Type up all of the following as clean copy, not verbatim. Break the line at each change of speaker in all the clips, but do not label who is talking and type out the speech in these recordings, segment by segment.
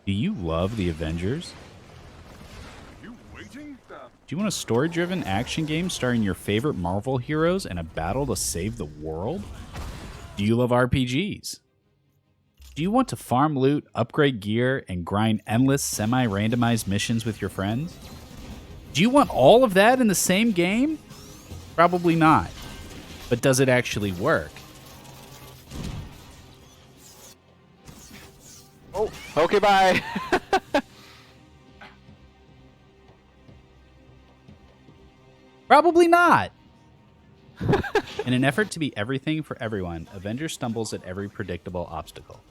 Do you love the Avengers? Do you want a story-driven action game starring your favorite Marvel heroes in a battle to save the world? Do you love RPGs? Do you want to farm loot, upgrade gear, and grind endless semi-randomized missions with your friends? Do you want all of that in the same game? Probably not. But does it actually work?
Oh, okay, bye.
Probably not. In an effort to be everything for everyone, Avengers stumbles at every predictable obstacle.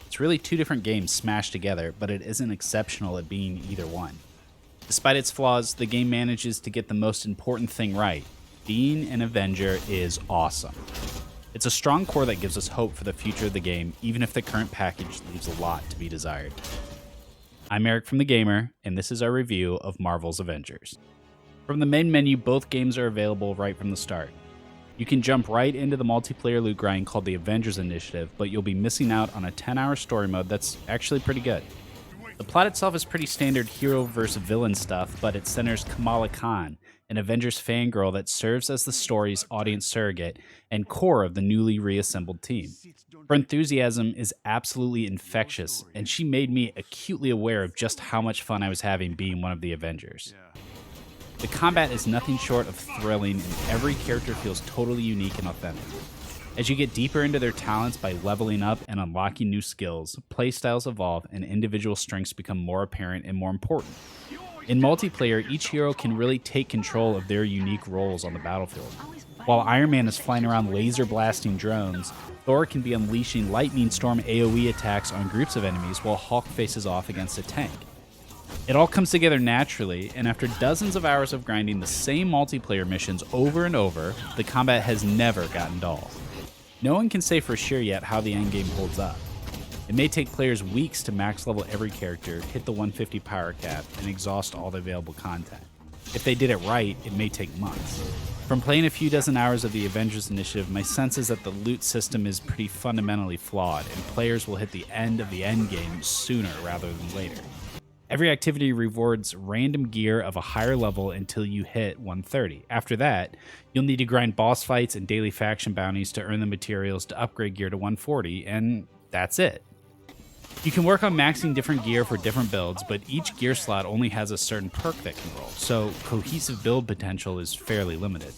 It's really two different games smashed together, but it isn't exceptional at being either one. Despite its flaws, the game manages to get the most important thing right. Being an Avenger is awesome. It's a strong core that gives us hope for the future of the game, even if the current package leaves a lot to be desired. I'm Eric from The Gamer, and this is our review of Marvel's Avengers. From the main menu, both games are available right from the start. You can jump right into the multiplayer loot grind called the Avengers Initiative, but you'll be missing out on a 10-hour story mode that's actually pretty good. The plot itself is pretty standard hero versus villain stuff, but it centers Kamala Khan, an Avengers fangirl that serves as the story's audience surrogate and core of the newly reassembled team. Her enthusiasm is absolutely infectious, and she made me acutely aware of just how much fun I was having being one of the Avengers. The combat is nothing short of thrilling, and every character feels totally unique and authentic. As you get deeper into their talents by leveling up and unlocking new skills, playstyles evolve and individual strengths become more apparent and more important. In multiplayer, each hero can really take control of their unique roles on the battlefield. While Iron Man is flying around laser blasting drones, Thor can be unleashing lightning storm AoE attacks on groups of enemies while Hulk faces off against a tank. It all comes together naturally, and after dozens of hours of grinding the same multiplayer missions over and over, the combat has never gotten dull. No one can say for sure yet how the endgame holds up. It may take players weeks to max level every character, hit the 150 power cap, and exhaust all the available content. If they did it right, it may take months. From playing a few dozen hours of the Avengers Initiative, my sense is that the loot system is pretty fundamentally flawed, and players will hit the end of the endgame sooner rather than later. Every activity rewards random gear of a higher level until you hit 130. After that, you'll need to grind boss fights and daily faction bounties to earn the materials to upgrade gear to 140, and that's it. You can work on maxing different gear for different builds, but each gear slot only has a certain perk that can roll, so cohesive build potential is fairly limited.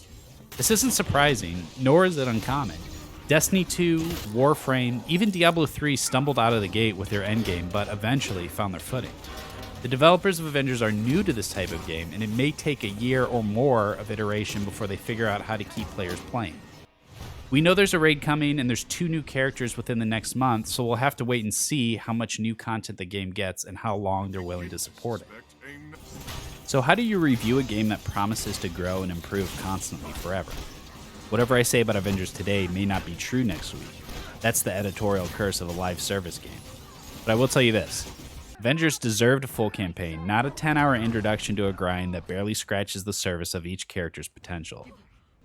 This isn't surprising, nor is it uncommon. Destiny 2, Warframe, even Diablo 3 stumbled out of the gate with their endgame, but eventually found their footing. The developers of Avengers are new to this type of game, and it may take a year or more of iteration before they figure out how to keep players playing. We know there's a raid coming, and there's 2 new characters within the next month, so we'll have to wait and see how much new content the game gets and how long they're willing to support it. So how do you review a game that promises to grow and improve constantly forever? Whatever I say about Avengers today may not be true next week. That's the editorial curse of a live service game. But I will tell you this. Avengers deserved a full campaign, not a 10-hour introduction to a grind that barely scratches the surface of each character's potential.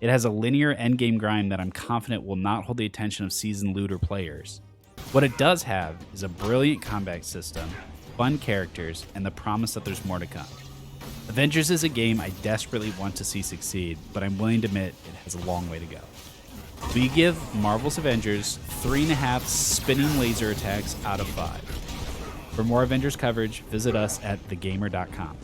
It has a linear endgame grind that I'm confident will not hold the attention of seasoned looter players. What it does have is a brilliant combat system, fun characters, and the promise that there's more to come. Avengers is a game I desperately want to see succeed, but I'm willing to admit it has a long way to go. We give Marvel's Avengers 3.5 spinning laser attacks out of 5. For more Avengers coverage, visit us at thegamer.com.